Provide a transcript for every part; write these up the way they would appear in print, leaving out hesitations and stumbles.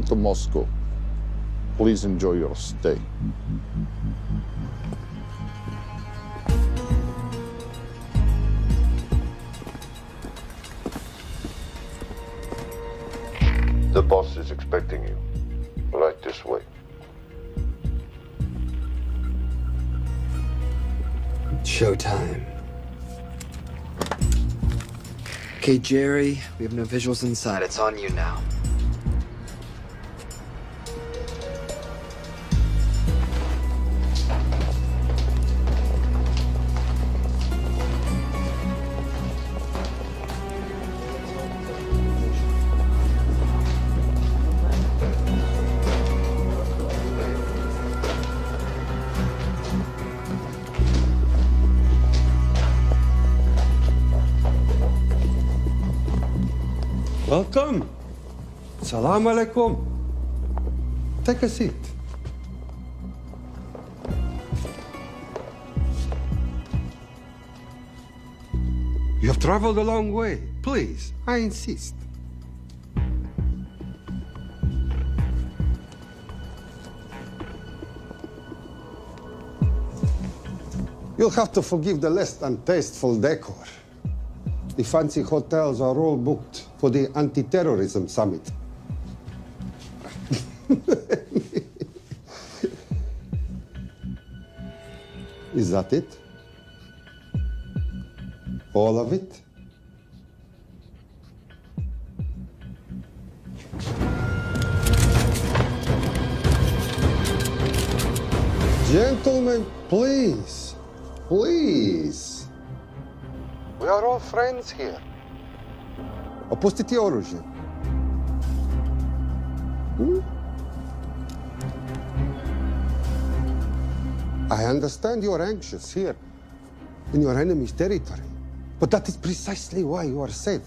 to Moscow. Please enjoy your stay. The boss is expecting you. Right this way. Showtime. Okay, Jerry, we have no visuals inside. It's on you now. Welcome. Salam alaikum. Take a seat. You have traveled a long way. Please, I insist. You'll have to forgive the less than tasteful decor. The fancy hotels are all booked for the anti-terrorism summit. Is that it? All of it? Gentlemen, please, please. We are all friends here. Опустите оружие. I understand you're anxious here in your enemy's territory, but that is precisely why you are safe.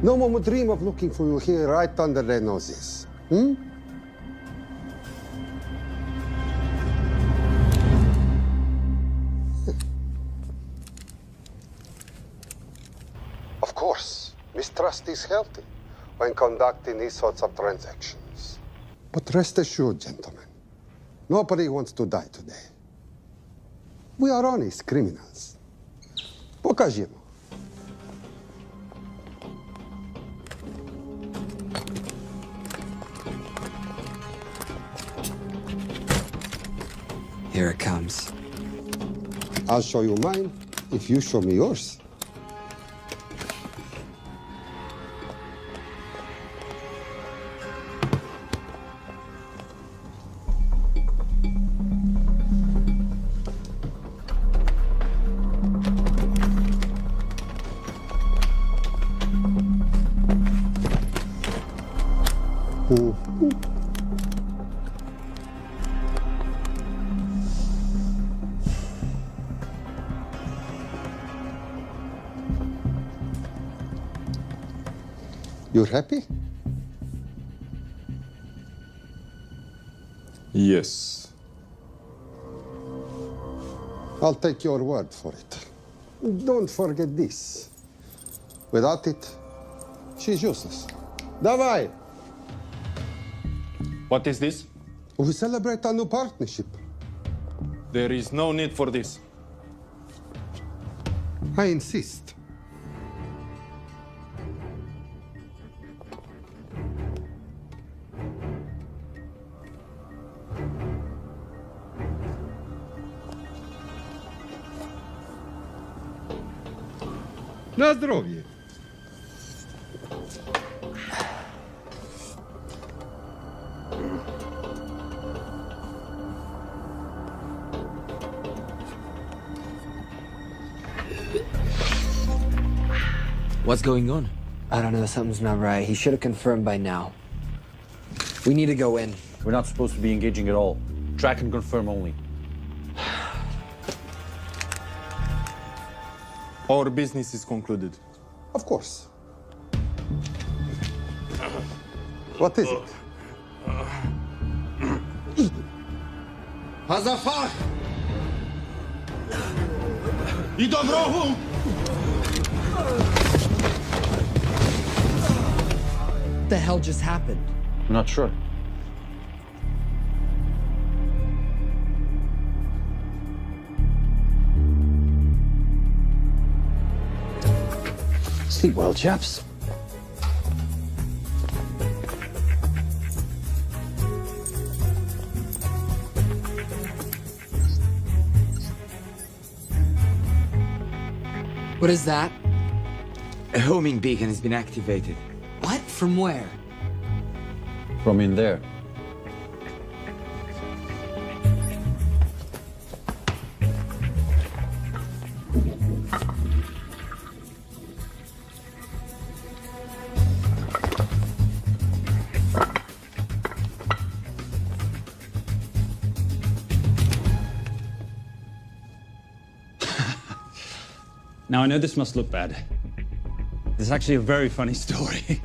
No one would dream of looking for you here right under their noses. Of course, mistrust is healthy when conducting these sorts of transactions. But rest assured, gentlemen, nobody wants to die today. We are honest criminals. Покажемо. Here it comes. I'll show you mine if you show me yours. You're happy? Yes. I'll take your word for it. Don't forget this. Without it, she's useless. Давай! What is this? We celebrate our new partnership. There is no need for this. I insist. На здоровье. What's going on? I don't know, something's not right. He should have confirmed by now. We need to go in. We're not supposed to be engaging at all. Track and confirm only. Our business is concluded. Of course. What is it? Hazafar! I dorogu! What the hell just happened? I'm not sure. Sleep well, chaps. What is that? A homing beacon has been activated. What? From where? From in there. Now, I know this must look bad. This is actually a very funny story.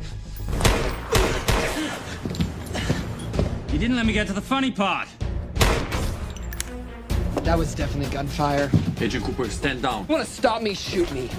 You didn't let me get to the funny part. That was definitely gunfire. Agent Cooper, stand down. You wanna stop me, shoot me.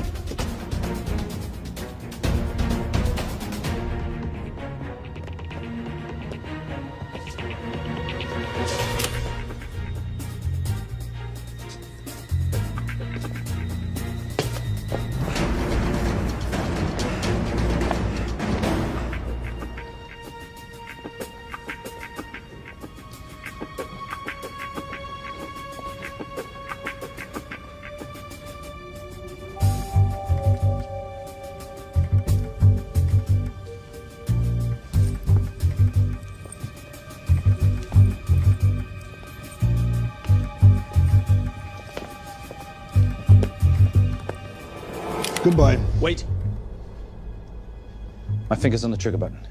Goodbye. Wait. My finger's on the trigger button.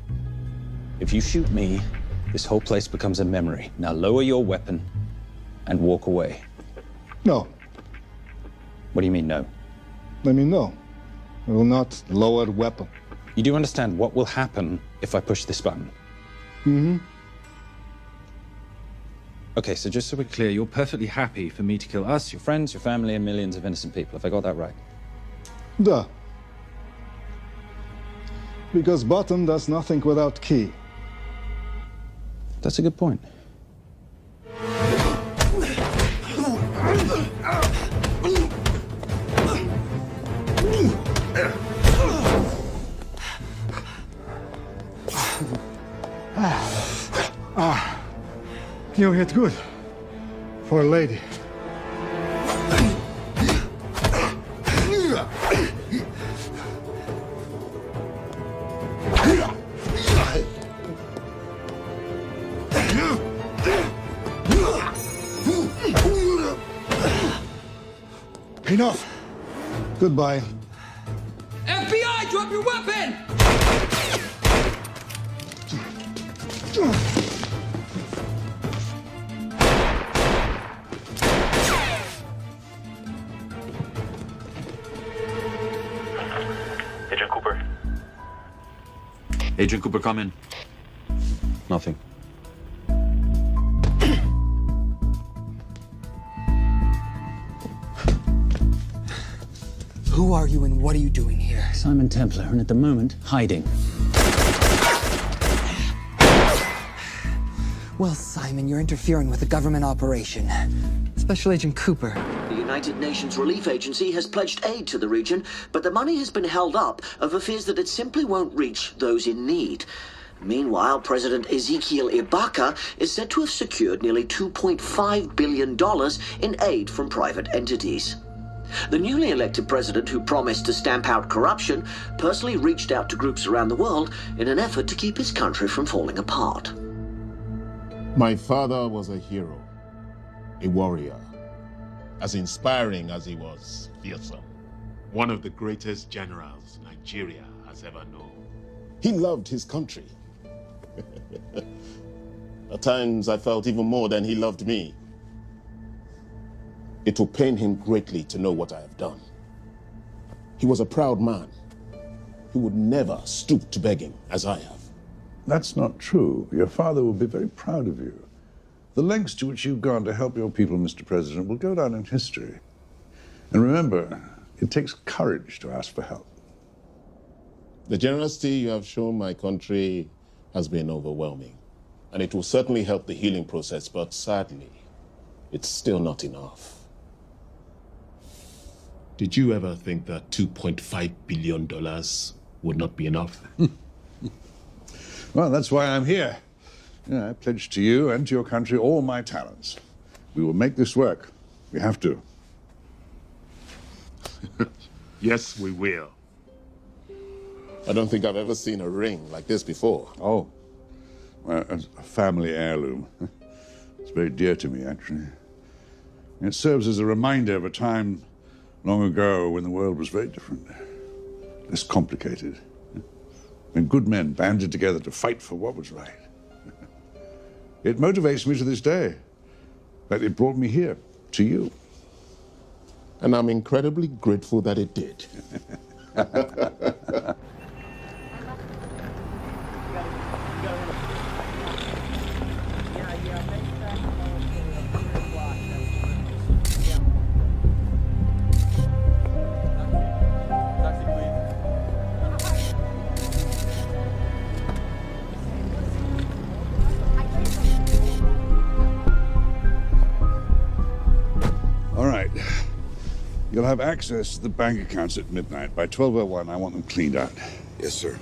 If you shoot me, this whole place becomes a memory. Now lower your weapon and walk away. No. What do you mean, no? I mean, no. I will not lower weapon. You do understand what will happen if I push this button? Mm-hmm. Okay, so just so we're clear, you're perfectly happy for me to kill us, your friends, your family, and millions of innocent people. Have I got that right? Duh. Because bottom does nothing without key. That's a good point. You hit good. For a lady. Enough. Goodbye. FBI, drop your weapon! Agent Cooper. Agent Cooper, come in. Nothing. Who are you and what are you doing here? Simon Templar, and at the moment, hiding. Well, Simon, you're interfering with a government operation. Special Agent Cooper. The United Nations Relief Agency has pledged aid to the region, but the money has been held up over fears that it simply won't reach those in need. Meanwhile, President Ezekiel Ibaka is said to have secured nearly $2.5 billion in aid from private entities. The newly elected president, who promised to stamp out corruption, personally reached out to groups around the world in an effort to keep his country from falling apart. My father was a hero, a warrior, as inspiring as he was fearsome. One of the greatest generals Nigeria has ever known. He loved his country. At times I felt even more than he loved me. It will pain him greatly to know what I have done. He was a proud man who would never stoop to begging as I have. That's not true. Your father will be very proud of you. The lengths to which you've gone to help your people, Mr. President, will go down in history. And remember, it takes courage to ask for help. The generosity you have shown my country has been overwhelming. And it will certainly help the healing process, but sadly, it's still not enough. Did you ever think that $2.5 billion would not be enough? Well, that's why I'm here. I pledge to you and to your country all my talents. We will make this work. We have to. Yes, we will. I don't think I've ever seen a ring like this before. Oh, well, it's a family heirloom. It's very dear to me, actually. It serves as a reminder of a time long ago when the world was very different, less complicated, when good men banded together to fight for what was right. It motivates me to this day. That it brought me here, to you. And I'm incredibly grateful that it did. All right. You'll have access to the bank accounts at midnight. By 12:01, I want them cleaned out. Yes, sir.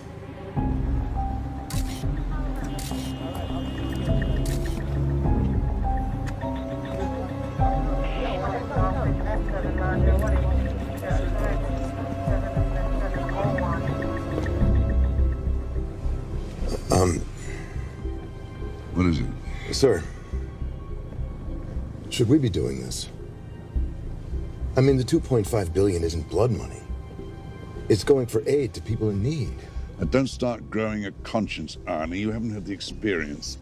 What is it? Sir, should we be doing this? I mean, the $2.5 billion isn't blood money. It's going for aid to people in need. Don't start growing a conscience, Arnie. You haven't had the experience.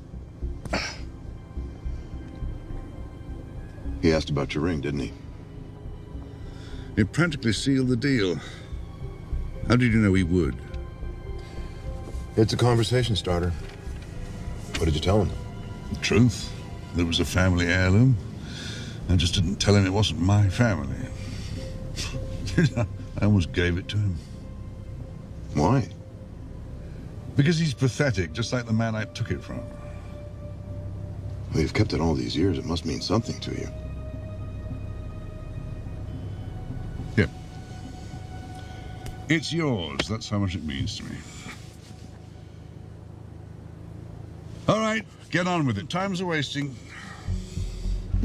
He asked about your ring, didn't he? It practically sealed the deal. How did you know he would? It's a conversation starter. What did you tell him? The truth. There was a family heirloom. I just didn't tell him it wasn't my family. I almost gave it to him. Why? Because he's pathetic, just like the man I took it from. Well, you've kept it all these years. It must mean something to you. Yeah. It's yours. That's how much it means to me. All right, get on with it. Time's a wasting.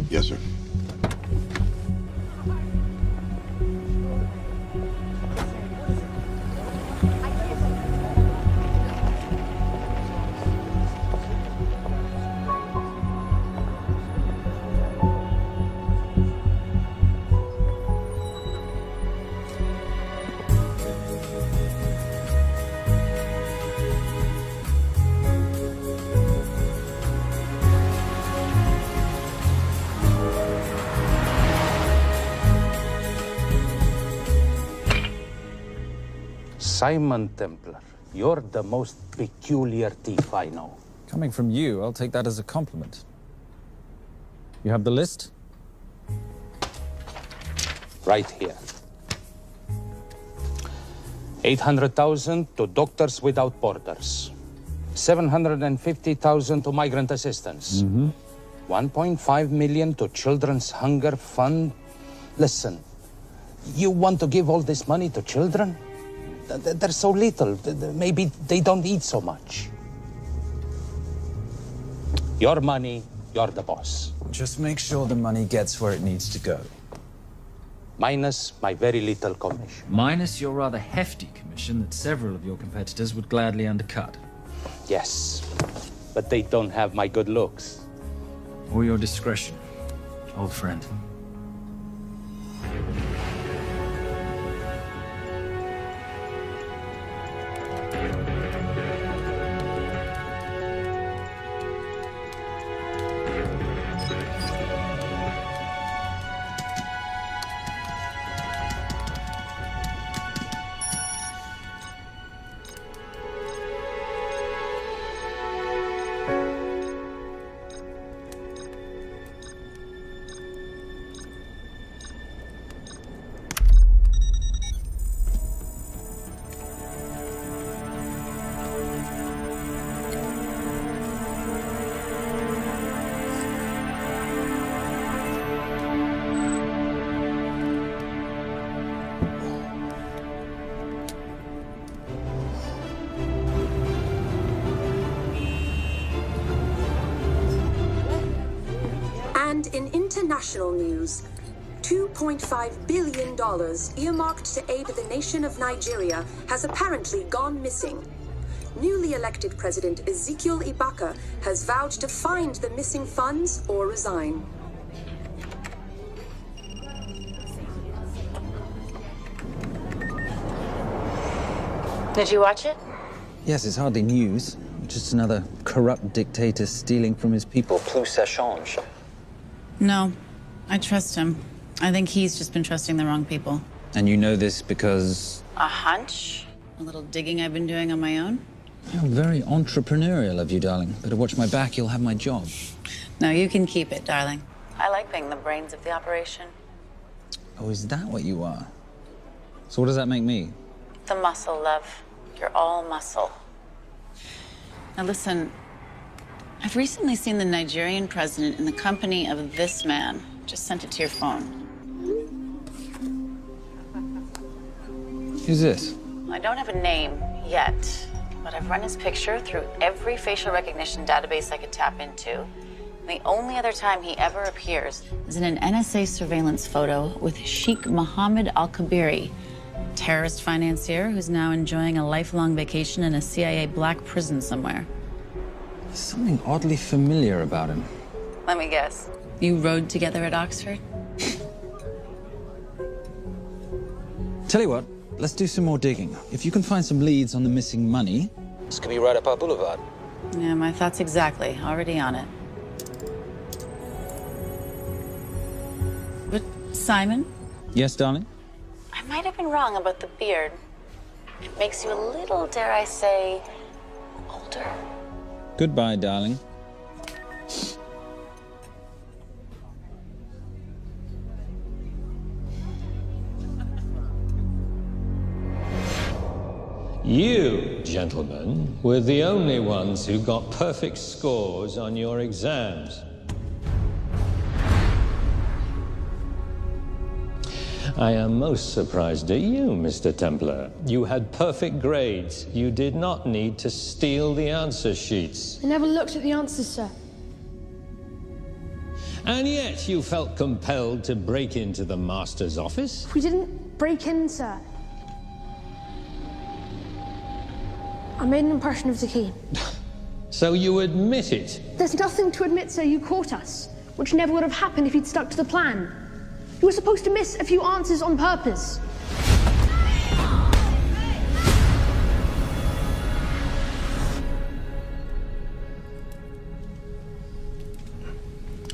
Yes, sir. Simon Templar, you're the most peculiar thief I know. Coming from you, I'll take that as a compliment. You have the list? Right here. 800,000 to Doctors Without Borders. 750,000 to migrant assistance. 1.5 million to Children's Hunger Fund. Listen, you want to give all this money to children? They're so little. Maybe they don't eat so much. Your money, you're the boss. Just make sure the money gets where it needs to go. Minus my very little commission. Minus your rather hefty commission that several of your competitors would gladly undercut. Yes, but they don't have my good looks. Or your discretion, old friend. in international news, $2.5 billion earmarked to aid the nation of Nigeria has apparently gone missing. Newly elected President Ezekiel Ibaka has vowed to find the missing funds or resign. Did you watch it? Yes, it's hardly news. Just another corrupt dictator stealing from his people. Plus ça change. No, I trust him. I think he's just been trusting the wrong people. And you know this because... A hunch? A little digging I've been doing on my own? You're very entrepreneurial of you, darling. Better watch my back, you'll have my job. No, you can keep it, darling. I like being the brains of the operation. Oh, is that what you are? So what does that make me? The muscle, love. You're all muscle. Now listen, I've recently seen the Nigerian president in the company of this man. Just sent it to your phone. Who's this? I don't have a name yet, but I've run his picture through every facial recognition database I could tap into. The only other time he ever appears is in an NSA surveillance photo with Sheikh Mohammed al-Kabiri, terrorist financier who's now enjoying a lifelong vacation in a CIA black prison somewhere. There's something oddly familiar about him. Let me guess. You rode together at Oxford? Tell you what, let's do some more digging. If you can find some leads on the missing money, this could be right up our boulevard. Yeah, my thoughts exactly. Already on it. But Simon? Yes, darling? I might have been wrong about the beard. It makes you a little, dare I say, older. Goodbye, darling. You, gentlemen, were the only ones who got perfect scores on your exams. I am most surprised at you, Mr. Templar. You had perfect grades. You did not need to steal the answer sheets. I never looked at the answers, sir. And yet you felt compelled to break into the master's office? We didn't break in, sir. I made an impression of the key. So you admit it? There's nothing to admit, sir. You caught us, which never would have happened if you'd stuck to the plan. You were supposed to miss a few answers on purpose.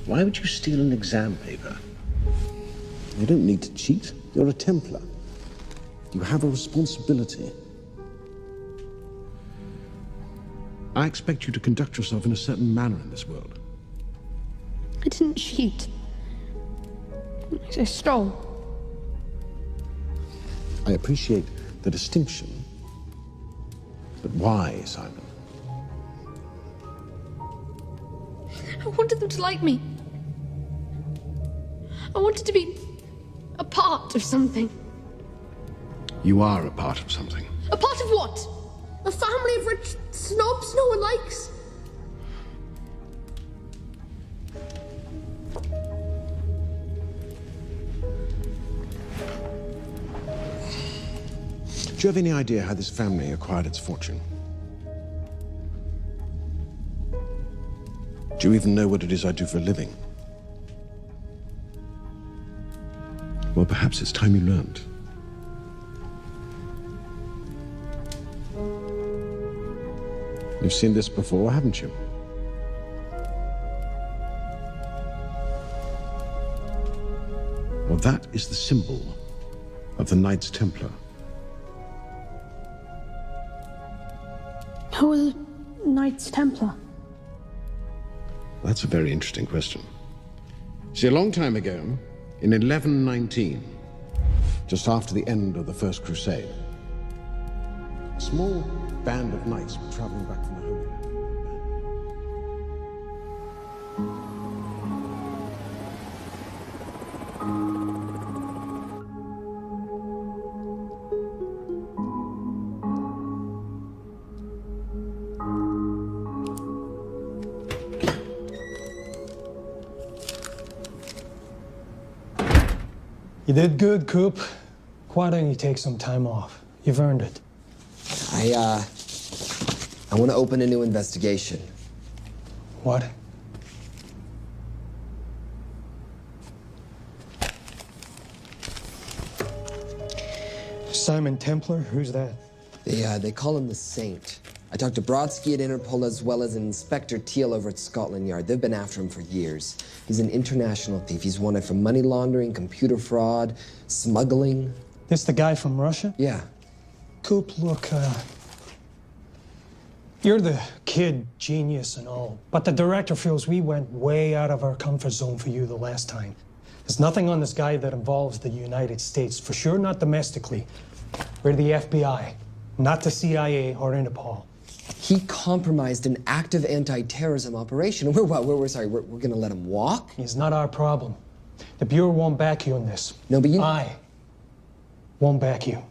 Why would you steal an exam paper? You don't need to cheat. You're a Templar. You have a responsibility. I expect you to conduct yourself in a certain manner in this world. I didn't cheat. I stole. I appreciate the distinction. But why, Simon? I wanted them to like me. I wanted to be a part of something. You are a part of something. A part of what? A family of rich snobs no one likes? Do you have any idea how this family acquired its fortune? Do you even know what it is I do for a living? Well, perhaps it's time you learned. You've seen this before, haven't you? Well, that is the symbol of the Knights Templar. Who are the Knights Templar? That's a very interesting question. See, a long time ago, in 1119, just after the end of the First Crusade, a small band of knights were traveling back from the Holy Land. You did good, Coop. Why don't you take some time off? You've earned it. I want to open a new investigation. What? Simon Templar? Who's that? They call him the Saint. I talked to Brodsky at Interpol as well as Inspector Teal over at Scotland Yard. They've been after him for years. He's an international thief. He's wanted for money laundering, computer fraud, smuggling. This the guy from Russia? Yeah. Coop, look, you're the kid genius and all, but the director feels we went way out of our comfort zone for you the last time. There's nothing on this guy that involves the United States, for sure not domestically. We're the FBI, not the CIA or Interpol. He compromised an active anti-terrorism operation. We're gonna let him walk? He's not our problem. The Bureau won't back you on this. No, but I won't back you.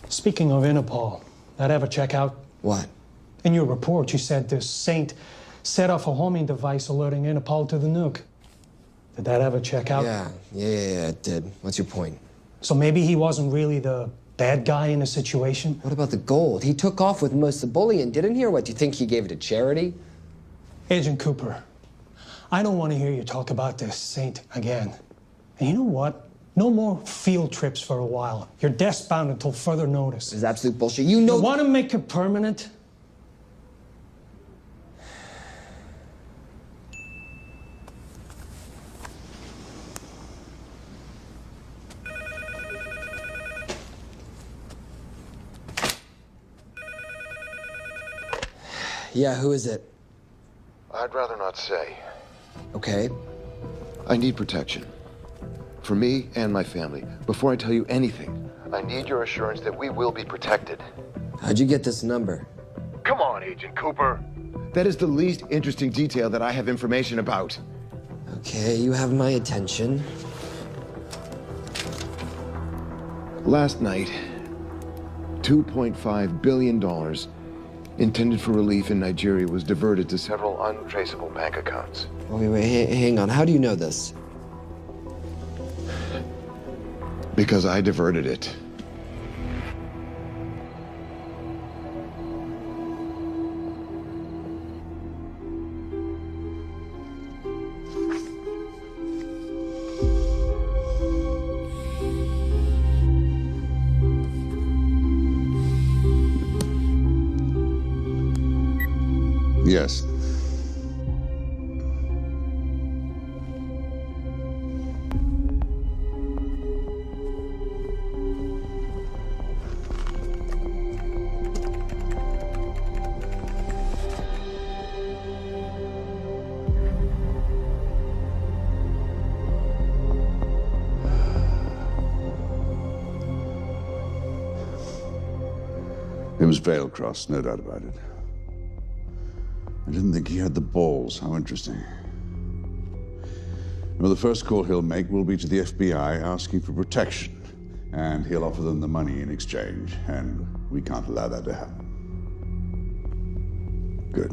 Speaking of Interpol, that ever check out? What? In your report, you said this Saint set off a homing device alerting Interpol to the nuke. Did that ever check out? Yeah, it did. What's your point? So maybe he wasn't really the bad guy in the situation? What about the gold? He took off with most of the bullion, didn't he? Or what, do you think he gave it to charity? Agent Cooper, I don't want to hear you talk about this Saint again. And you know what? No more field trips for a while. You're desk-bound until further notice. This is absolute bullshit. You know... You want to make it permanent? Yeah, who is it? I'd rather not say. Okay. I need protection. For me and my family. Before I tell you anything, I need your assurance that we will be protected. How'd you get this number? Come on, Agent Cooper. That is the least interesting detail that I have information about. Okay, you have my attention. Last night, $2.5 billion intended for relief in Nigeria was diverted to several untraceable bank accounts. Wait, hang on. How do you know this? Because I diverted it. Yes. It was Veilcross, no doubt about it. I didn't think he had the balls. How interesting. Well, the first call he'll make will be to the FBI asking for protection. And he'll offer them the money in exchange. And we can't allow that to happen. Good.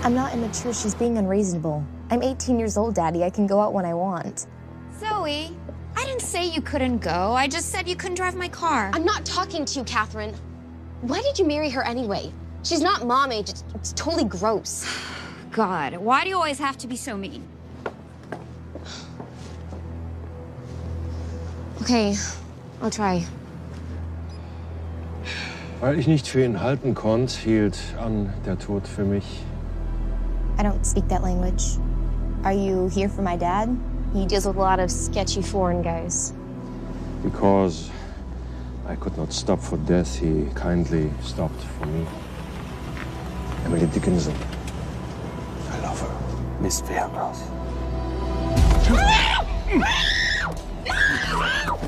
I'm not immature. She's being unreasonable. I'm 18 years old, Daddy. I can go out when I want. Zoe, I didn't say you couldn't go. I just said you couldn't drive my car. I'm not talking to you, Catherine. Why did you marry her anyway? She's not mom age. It's totally gross. God, why do you always have to be so mean? Okay, I'll try. Weil ich nicht für ihn halten konnte, hielt an der Tod für mich. I don't speak that language. Are you here for my dad? He deals with a lot of sketchy foreign guys. Because I could not stop for death, he kindly stopped for me. Emily Dickinson. I love her. Miss Veilcross.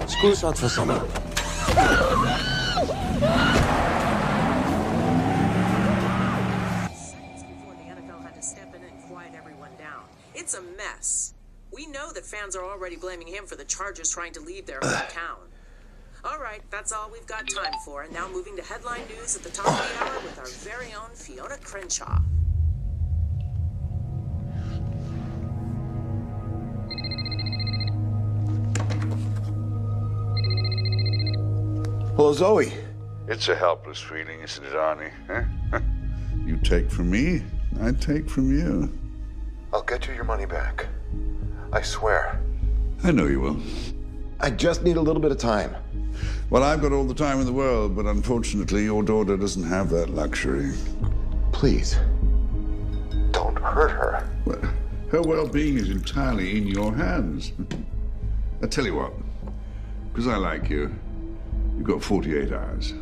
School starts for summer. It's a mess. We know that fans are already blaming him for the Chargers trying to leave their hometown. All right, that's all we've got time for. And now moving to headline news at the top of the hour with our very own Fiona Crenshaw. Hello, Zoe. It's a helpless feeling, isn't it, Arnie? Huh? You take from me, I take from you. I'll get you your money back. I swear. I know you will. I just need a little bit of time. Well, I've got all the time in the world, but unfortunately, your daughter doesn't have that luxury. Please, don't hurt her. Well, her well-being is entirely in your hands. I tell you what, because I like you, you've got 48 hours.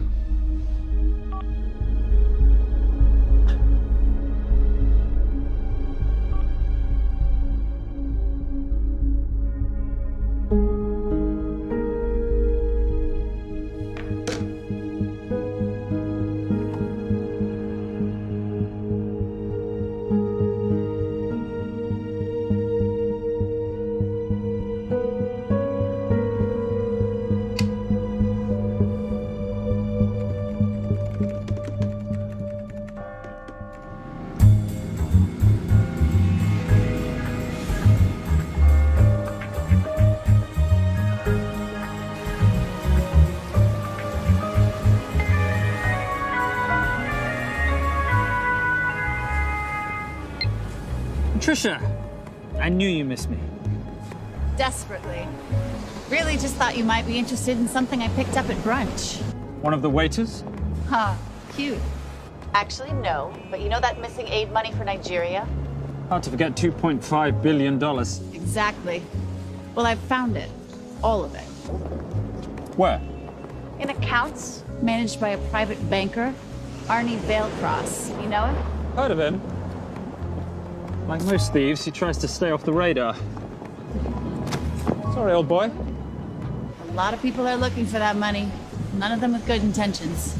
Trisha, I knew you missed me. Desperately. Really just thought you might be interested in something I picked up at brunch. One of the waiters? Huh, cute. Actually, no, but you know that missing aid money for Nigeria? Hard to forget $2.5 billion. Exactly. Well, I've found it. All of it. Where? In accounts managed by a private banker, Arnie Veilcross. You know him? Heard of him. Like most thieves, he tries to stay off the radar. Sorry, old boy. A lot of people are looking for that money. None of them with good intentions.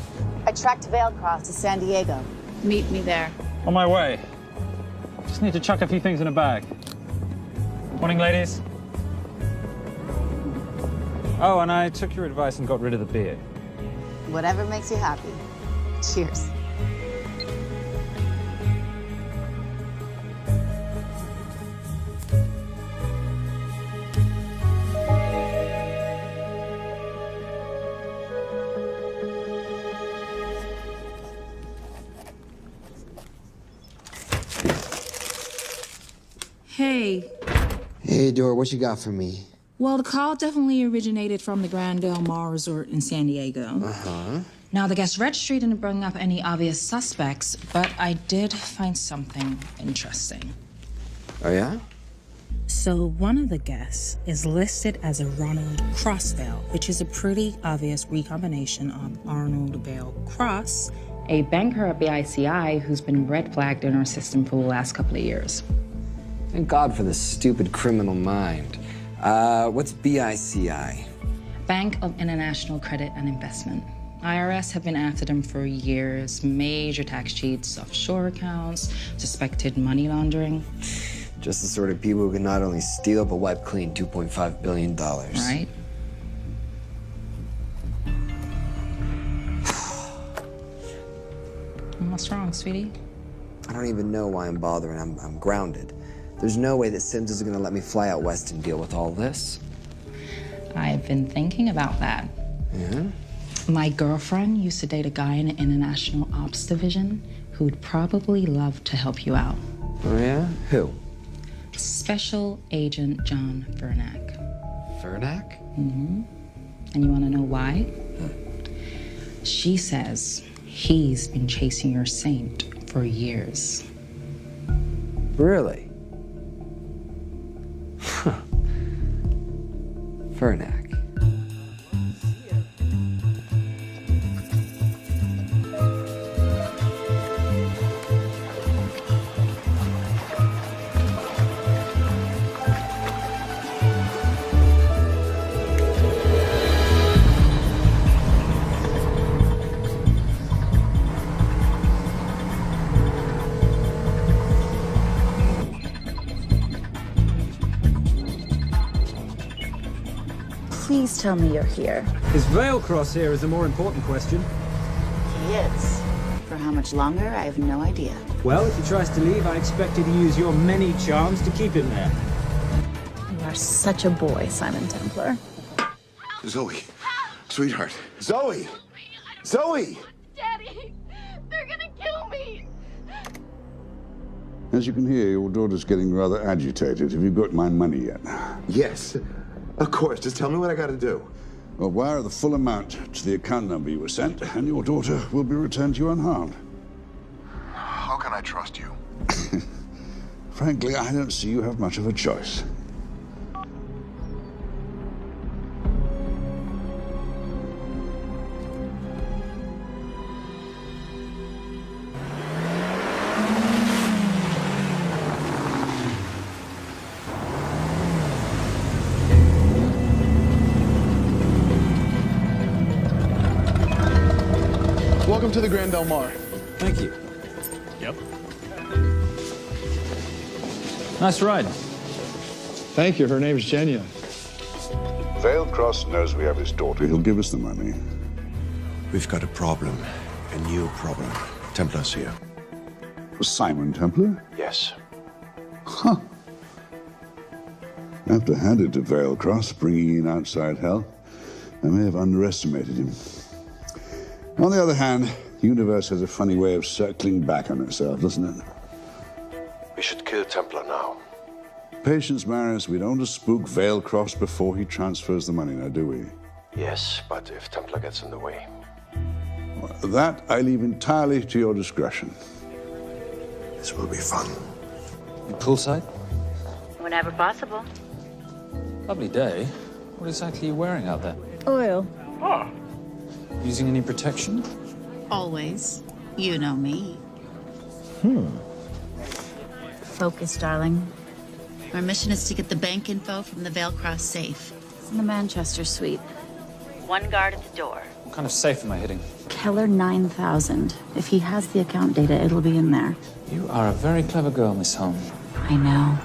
I tracked Veilcross to San Diego. Meet me there. On my way. Just need to chuck a few things in a bag. Morning, ladies. Oh, and I took your advice and got rid of the beard. Whatever makes you happy. Cheers. Hey. Hey, Dora, what you got for me? Well, the call definitely originated from the Grand Del Mar Resort in San Diego. Uh-huh. Now, the guest registry didn't bring up any obvious suspects, but I did find something interesting. Oh, yeah? So one of the guests is listed as a Ronald Crossdale, which is a pretty obvious recombination of Arnold Vale Cross, a banker at BICI who's been red flagged in our system for the last couple of years. Thank God for the stupid criminal mind. What's BICI? Bank of International Credit and Investment. IRS have been after them for years. Major tax cheats, offshore accounts, suspected money laundering. Just the sort of people who can not only steal, but wipe clean $2.5 billion. Right? What's wrong, sweetie? I don't even know why I'm bothering. I'm grounded. There's no way that Sims is gonna let me fly out west and deal with all this. I've been thinking about that. Yeah? My girlfriend used to date a guy in the International Ops Division who'd probably love to help you out. Oh, yeah? Who? Special Agent John Vernack. Vernack? Mm-hmm. And you want to know why? She says he's been chasing your saint for years. Really? Huh. Vernack. Please tell me you're here. Is Veilcross here is a more important question. He is. For how much longer, I have no idea. Well, if he tries to leave, I expect you to use your many charms to keep him there. You are such a boy, Simon Templar. Zoe, sweetheart. Zoe! Zoe! Daddy, they're gonna kill me. As you can hear, your daughter's getting rather agitated. Have you got my money yet? Yes, of course. Just tell me what I gotta do. Well, wire the full amount to the account number you were sent, and your daughter will be returned to you unharmed. How can I trust you? Frankly, I don't see you have much of a choice. Welcome to the Grand Del Mar. Thank you. Yep. Nice ride. Thank you. Her name's Genya. Veilcross knows we have his daughter. He'll give us the money. We've got a problem. A new problem. Templar's here. Simon Templar? Yes. Huh. I have to hand it to Veilcross, bringing in outside help. I may have underestimated him. On the other hand, the universe has a funny way of circling back on itself, doesn't it? We should kill Templar now. Patience, Maris. We don't want to spook Veilcross before he transfers the money, now, do we? Yes, but if Templar gets in the way. Well, that I leave entirely to your discretion. This will be fun. Poolside? Whenever possible. Lovely day. What exactly are you wearing out there? Oil. Using any protection? Always. You know me. Focus, darling. Our mission is to get the bank info from the Veilcross safe. It's in the Manchester suite. One guard at the door. What kind of safe am I hitting? Keller 9000. If he has the account data, it'll be in there. You are a very clever girl, Miss Holm. I know.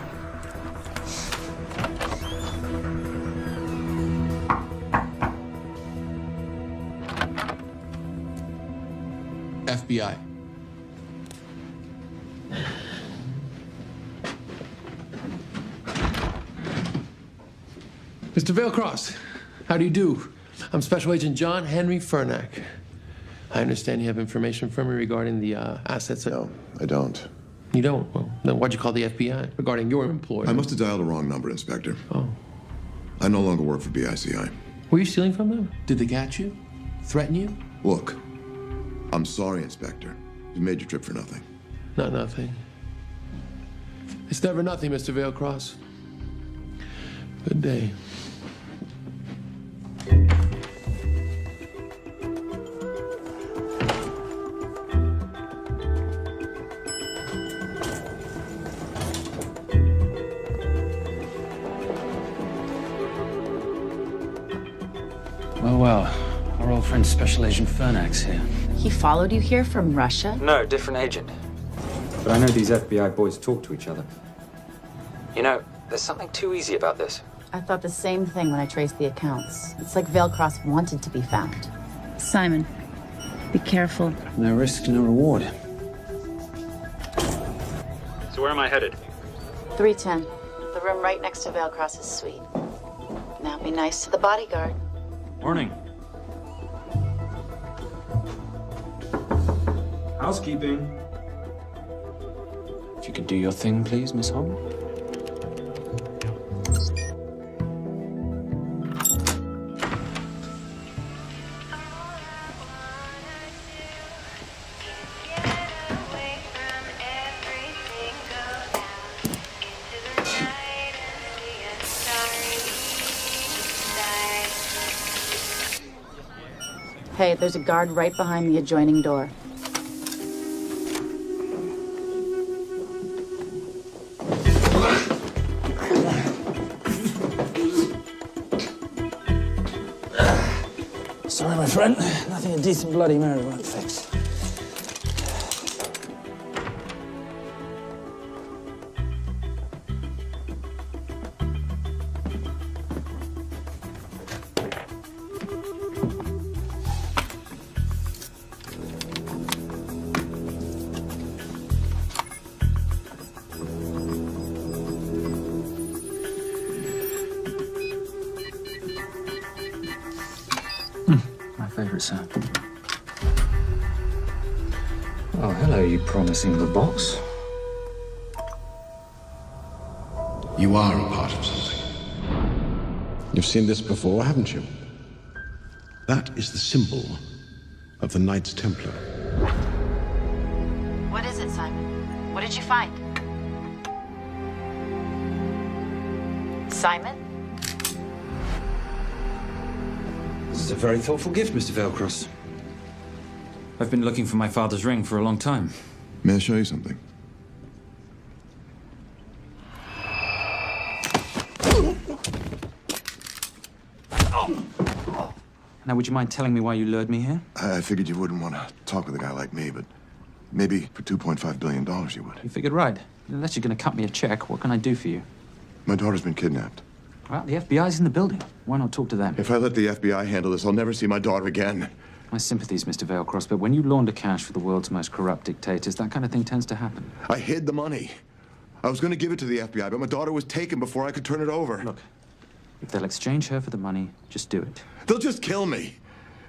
FBI. Mr. Veilcross, how do you do? I'm Special Agent John Henry Fernack. I understand you have information from me regarding the assets. No, I don't. You don't? Well, then why'd you call the FBI regarding your employer? I must have dialed the wrong number, Inspector. Oh. I no longer work for BICI. Were you stealing from them? Did they catch you? Threaten you? Look, I'm sorry, Inspector. You made your trip for nothing. Not nothing. It's never nothing, Mr. Veilcross. Good day. Well, our old friend Special Agent Fernack's here. He followed you here from Russia? No, different agent. But I know these FBI boys talk to each other. You know, there's something too easy about this. I thought the same thing when I traced the accounts. It's like Veilcross wanted to be found. Simon, be careful. No risk, no reward. So where am I headed? 310. The room right next to Veilcross's suite. Now be nice to the bodyguard. Morning. Housekeeping. If you could do your thing, please, Miss Holm. Hey, there's a guard right behind the adjoining door. Sorry, my friend. Nothing a decent Bloody Mary won't fix. secret, sir. Oh, hello, you promising the box. You are a part of something. You've seen this before, haven't you? That is the symbol of the Knights Templar. What is it, Simon? What did you find? Simon? This is a very thoughtful gift, Mr. Veilcross. I've been looking for my father's ring for a long time. May I show you something? Now, would you mind telling me why you lured me here? I figured you wouldn't want to talk with a guy like me, but maybe for $2.5 billion you would. You figured right. Unless you're going to cut me a check, what can I do for you? My daughter's been kidnapped. Well, the FBI's in the building. Why not talk to them? If I let the FBI handle this, I'll never see my daughter again. My sympathies, Mr. Veilcross, but when you launder cash for the world's most corrupt dictators, that kind of thing tends to happen. I hid the money. I was going to give it to the FBI, but my daughter was taken before I could turn it over. Look, if they'll exchange her for the money, just do it. They'll just kill me.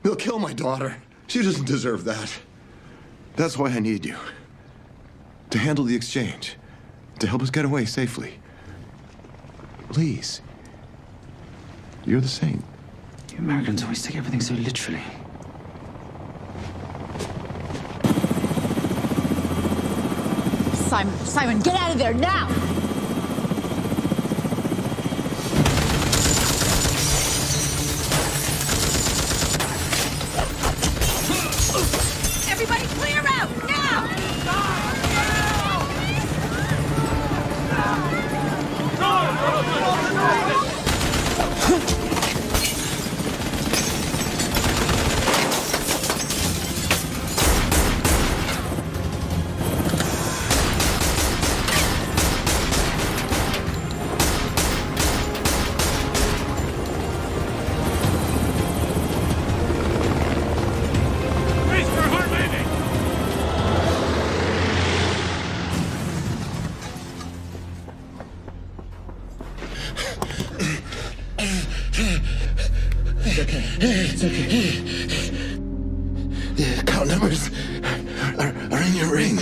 They'll kill my daughter. She doesn't deserve that. That's why I need you. To handle the exchange. To help us get away safely. Please. You're the saint. You Americans always take everything so literally. Simon, get out of there now! Everybody clear out, now! It's okay. The account numbers are in your ring.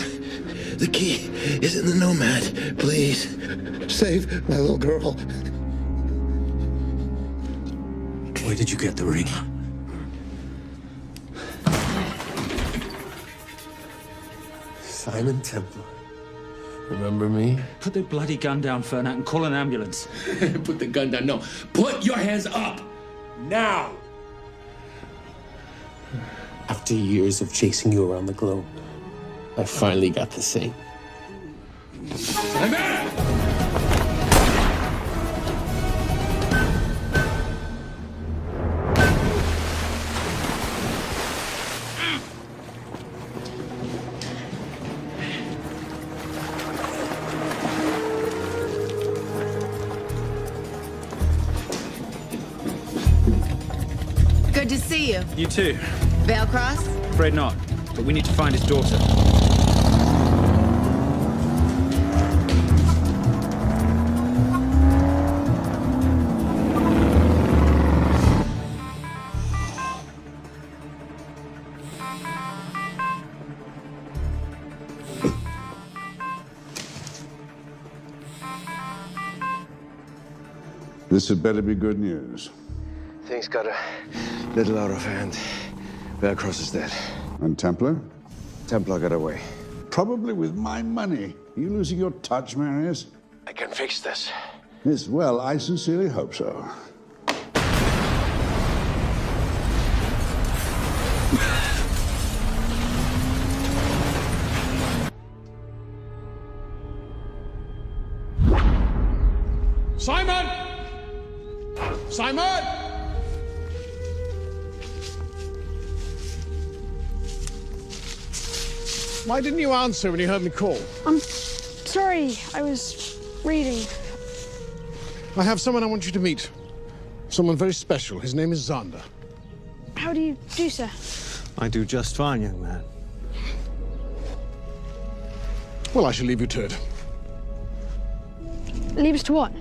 The key is in the Nomad. Please, save my little girl. Where did you get the ring? Simon Templar. Remember me? Put the bloody gun down, Fernak, and call an ambulance. Put the gun down. No. Put your hands up! Now! After years of chasing you around the globe, I finally got the same. Good to see you. You too. Veilcross? Afraid not, but we need to find his daughter. This had better be good news. Things got a little out of hand. Veilcross is dead. And Templar? Templar got away. Probably with my money. Are you losing your touch, Marius? I can fix this. Yes, well, I sincerely hope so. Simon! Simon! Why didn't you answer when you heard me call? I'm sorry, I was reading. I have someone I want you to meet. Someone very special. His name is Xander. How do you do, sir? I do just fine, young man. Well, I shall leave you to it. Leave us to what?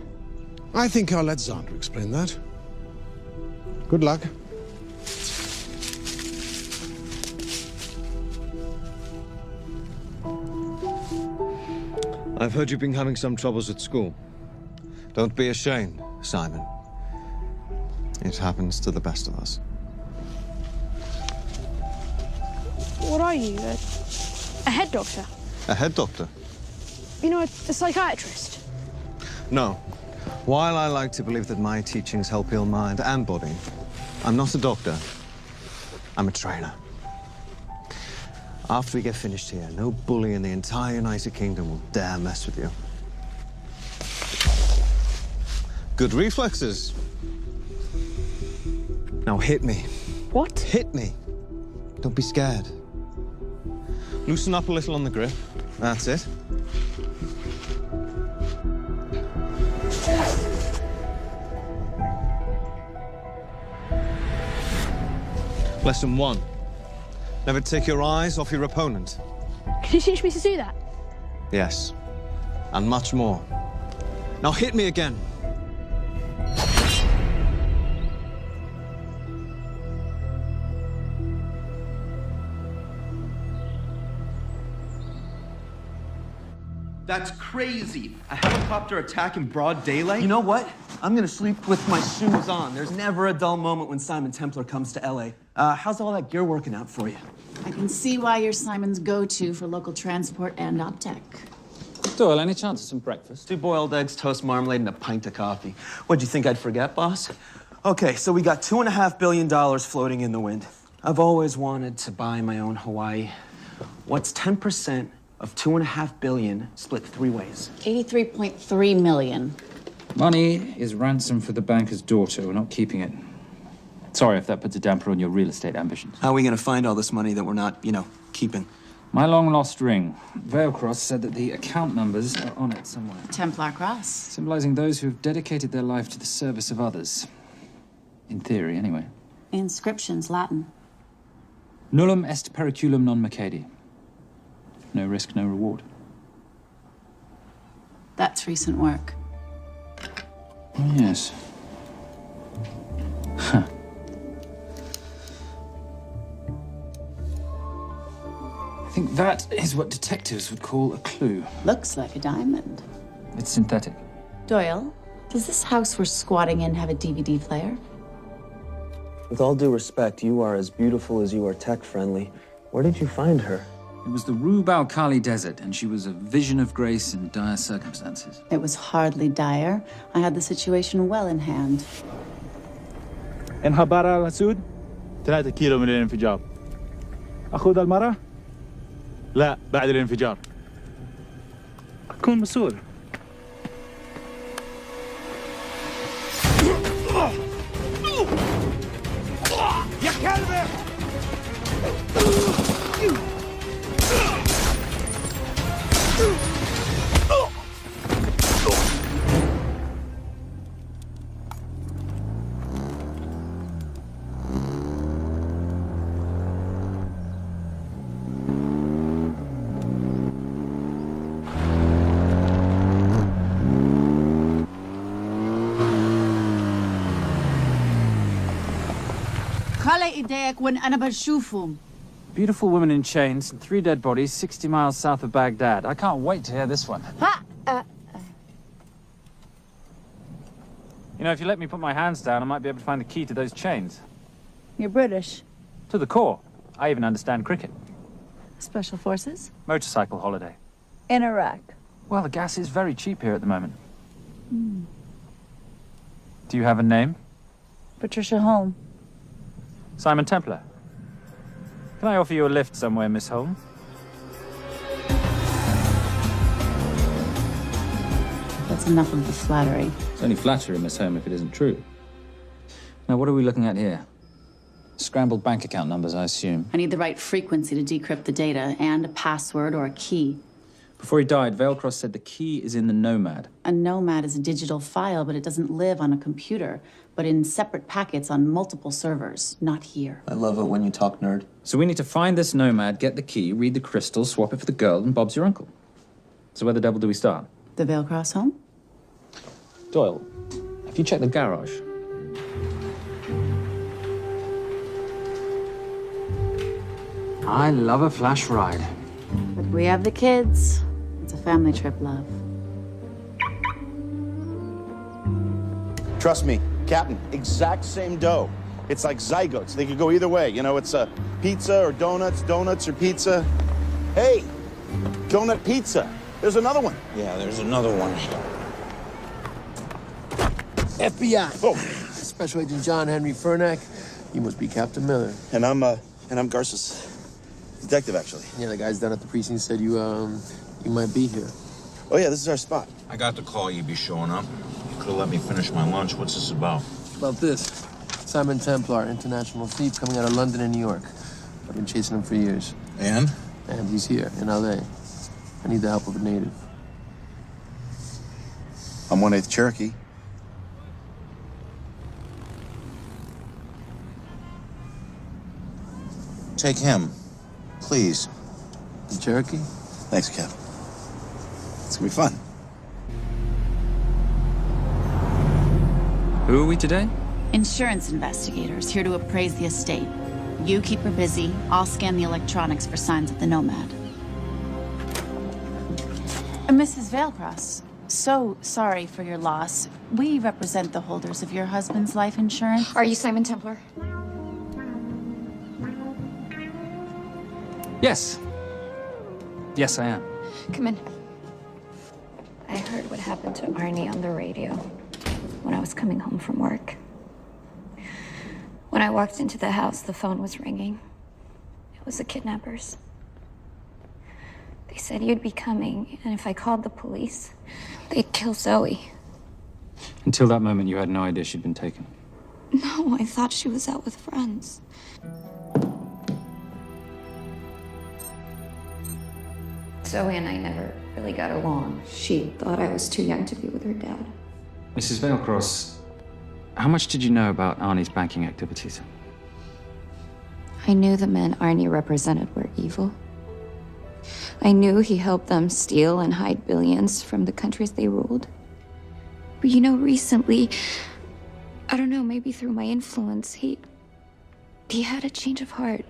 I think I'll let Xander explain that. Good luck. I've heard you've been having some troubles at school. Don't be ashamed, Simon. It happens to the best of us. What are you? A head doctor? A head doctor? You know, a psychiatrist? No. While I like to believe that my teachings help heal mind and body, I'm not a doctor. I'm a trainer. After we get finished here, no bully in the entire United Kingdom will dare mess with you. Good reflexes. Now hit me. What? Hit me. Don't be scared. Loosen up a little on the grip. That's it. Lesson 1. Never take your eyes off your opponent. Can you teach me to do that? Yes. And much more. Now hit me again. That's crazy. A helicopter attack in broad daylight? You know what? I'm gonna sleep with my shoes on. There's never a dull moment when Simon Templar comes to LA. How's all that gear working out for you? I can see why you're Simon's go-to for local transport and optech. Doyle, any chance of some breakfast? 2 boiled eggs, toast, marmalade, and a pint of coffee. What'd you think I'd forget, boss? Okay, so we got $2.5 billion floating in the wind. I've always wanted to buy my own Hawaii. What's 10% of $2.5 billion split 3 ways? 83.3 million. Money is ransom for the banker's daughter. We're not keeping it. Sorry if that puts a damper on your real estate ambitions. How are we gonna find all this money that we're not, keeping? My long-lost ring. Veilcross said that the account numbers are on it somewhere. Templar Cross. Symbolizing those who have dedicated their life to the service of others. In theory, anyway. Inscription's Latin. Nullum est periculum non mercedi. No risk, no reward. That's recent work. Oh, yes. Huh. I think that is what detectives would call a clue. Looks like a diamond. It's synthetic. Doyle, does this house we're squatting in have a DVD player? With all due respect, you are as beautiful as you are tech-friendly. Where did you find her? It was the Rub al-Khali Desert, and she was a vision of grace in dire circumstances. It was hardly dire. I had the situation well in hand. انخبار على السود 3 كيلو من الانفجار. أخذ المرة؟ لا بعد الانفجار. أكون مسؤول. يا كلبة! Beautiful woman in chains and 3 dead bodies 60 miles south of Baghdad. I can't wait to hear this one. You know, if you let me put my hands down, I might be able to find the key to those chains. You're British. To the core. I even understand cricket. Special Forces? Motorcycle holiday. In Iraq. Well, the gas is very cheap here at the moment. Do you have a name? Patricia Holm. Simon Templar. Can I offer you a lift somewhere, Miss Holm? That's enough of the flattery. It's only flattery, Miss Holm, if it isn't true. Now, what are we looking at here? Scrambled bank account numbers, I assume. I need the right frequency to decrypt the data and a password or a key. Before he died, Veilcross said the key is in the Nomad. A Nomad is a digital file, but it doesn't live on a computer, but in separate packets on multiple servers, not here. I love it when you talk nerd. So we need to find this Nomad, get the key, read the crystal, swap it for the girl, and Bob's your uncle. So where the devil do we start? The Veilcross home? Doyle, have you checked the garage? I love a flash ride. But we have the kids. It's It's a family trip, love. Trust me, Captain, exact same dough. It's like zygotes. They could go either way. You know, it's a pizza or donuts, donuts or pizza. Hey, donut pizza. There's another one. Yeah, there's another one. FBI. Oh. Special Agent John Henry Fernak. You must be Captain Miller. And I'm Garza's detective, actually. Yeah, the guys down at the precinct said you might be here. Oh, yeah, this is our spot. I got the call you'd be showing up. You could have let me finish my lunch. What's this about? About this. Simon Templar, international thief coming out of London and New York. I've been chasing him for years. And? And he's here, in L.A. I need the help of a native. I'm 1/8 Cherokee. Take him, please. The Cherokee? Thanks, Cap. It's gonna be fun. Who are we today? Insurance investigators here to appraise the estate. You keep her busy. I'll scan the electronics for signs of the nomad. Mrs. Vailcross, so sorry for your loss. We represent the holders of your husband's life insurance. Are you Simon Templar? Yes. Yes, I am. Come in. I heard what happened to Arnie on the radio when I was coming home from work. When I walked into the house, the phone was ringing. It was the kidnappers. They said you'd be coming, and if I called the police, they'd kill Zoe. Until that moment, you had no idea she'd been taken. No, I thought she was out with friends. Zoe and I never really got along. She thought I was too young to be with her dad. Mrs. Vailcross, how much did you know about Arnie's banking activities? I knew the men Arnie represented were evil. I knew he helped them steal and hide billions from the countries they ruled. But you know, recently, I don't know, maybe through my influence, he had a change of heart.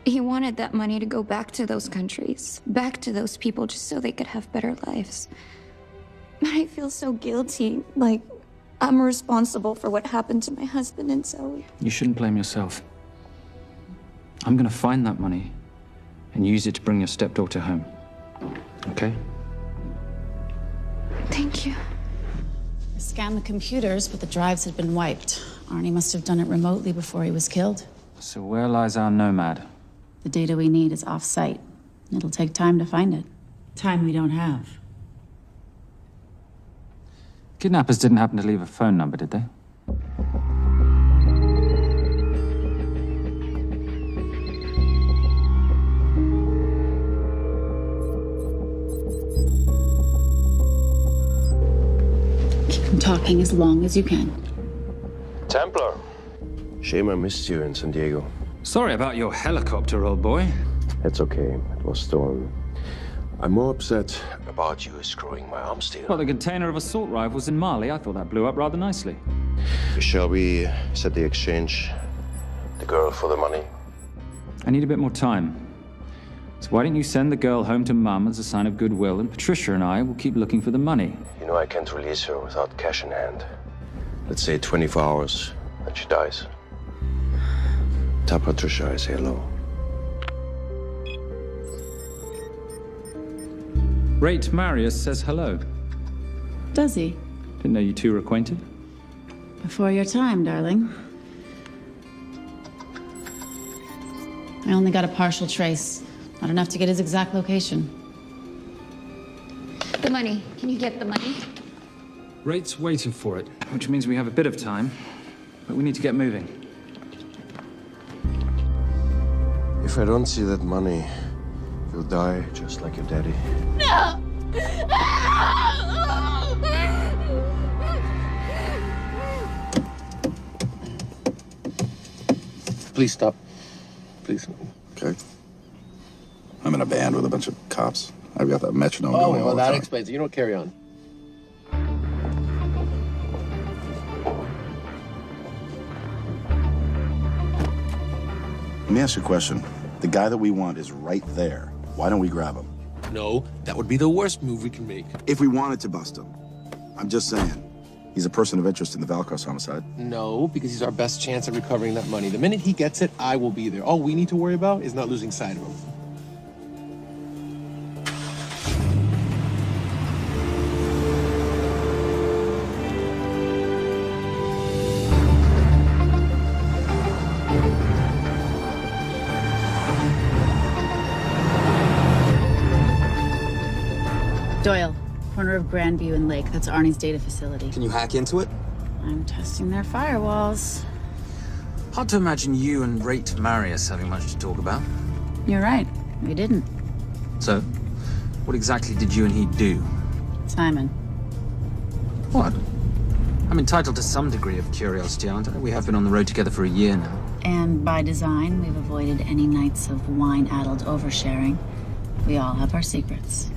He wanted that money to go back to those countries, back to those people, just so they could have better lives. But I feel so guilty, like I'm responsible for what happened to my husband and Zoe. You shouldn't blame yourself. I'm gonna find that money and use it to bring your stepdaughter home. Okay? Thank you. I scanned the computers, but the drives had been wiped. Arnie must have done it remotely before he was killed. So where lies our nomad? The data we need is off-site. It'll take time to find it. Time we don't have. Kidnappers didn't happen to leave a phone number, did they? Keep them talking as long as you can. Templar. Shame I missed you in San Diego. Sorry about your helicopter, old boy. It's okay. It was stolen. I'm more upset about you screwing my arms deal. Well, the container of assault rifles in Mali, I thought that blew up rather nicely. Shall we set the exchange? The girl for the money? I need a bit more time. So why don't you send the girl home to Mum as a sign of goodwill, and Patricia and I will keep looking for the money. You know I can't release her without cash in hand. Let's say 24 hours, and she dies. Tell Patricia I say hello. Rate Marius says hello. Does he? Didn't know you two were acquainted. Before your time, darling. I only got a partial trace. Not enough to get his exact location. The money. Can you get the money? Rate's waiting for it, which means we have a bit of time, but we need to get moving. If I don't see that money, you'll die just like your daddy. No! Please stop. Please. Okay. I'm in a band with a bunch of cops. I've got that metronome Oh, going all well, the that time. explains it. You don't carry on. Let me ask you a question. The guy that we want is right there. Why don't we grab him? No, that would be the worst move we can make. If we wanted to bust him. I'm just saying. He's a person of interest in the Valkos homicide. No, because he's our best chance at recovering that money. The minute he gets it, I will be there. All we need to worry about is not losing sight of him. Doyle, corner of Grandview and Lake. That's Arnie's data facility. Can you hack into it? I'm testing their firewalls. Hard to imagine you and Rate Marius having much to talk about. You're right. We didn't. So, what exactly did you and he do? Simon. What? I'm entitled to some degree of curiosity, aren't I? We have been on the road together for a year now. And by design, we've avoided any nights of wine-addled oversharing. We all have our secrets.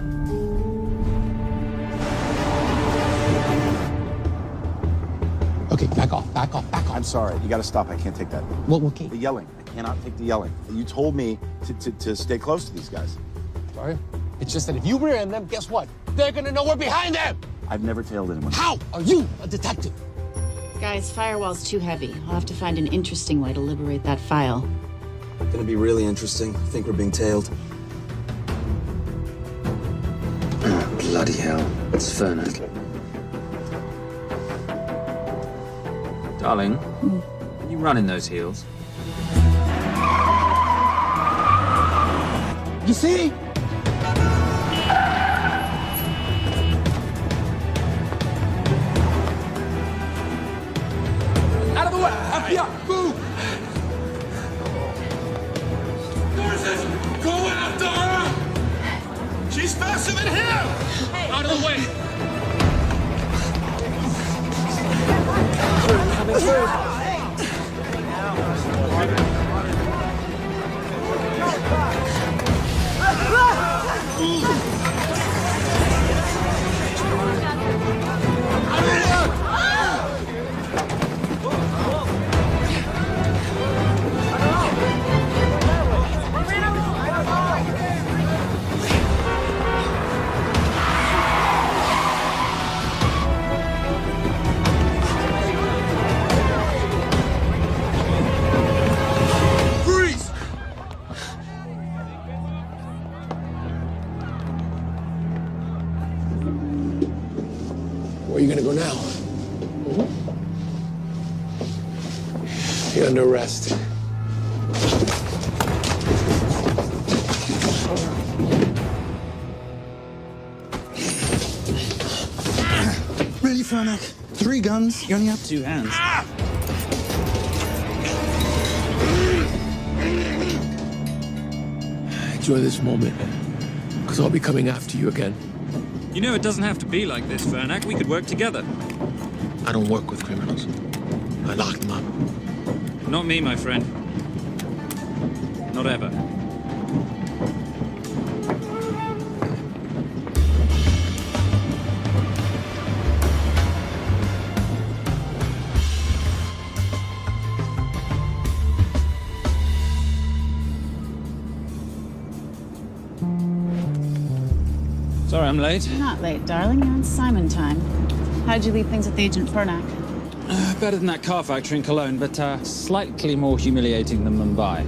Okay, back off, back off, back off. I'm sorry. You gotta stop. I can't take that. What, okay? The yelling. I cannot take the yelling. You told me to stay close to these guys. Sorry? It's just that if you rear end them, guess what? They're gonna know we're behind them! I've never tailed anyone. How are you a detective? Guys, firewall's too heavy. I'll have to find an interesting way to liberate that file. Gonna be really interesting. I think we're being tailed. Oh, bloody hell. It's Fernet. Darling, can you run in those heels? You see? Out of the way! FBI! Move! Go after her! She's faster than him! Out of the way! Coming through. Where are you gonna go now? You're under arrest. Really, Fernac? 3 guns? You only have 2 hands. Enjoy this moment, because I'll be coming after you again. You know, it doesn't have to be like this, Fernac. We could work together. I don't work with criminals. I lock them up. Not me, my friend. Not ever. Sorry, I'm late. You're not late, darling. You're on Simon time. How'd you leave things with Agent Fernac? Better than that car factory in Cologne, but slightly more humiliating than Mumbai.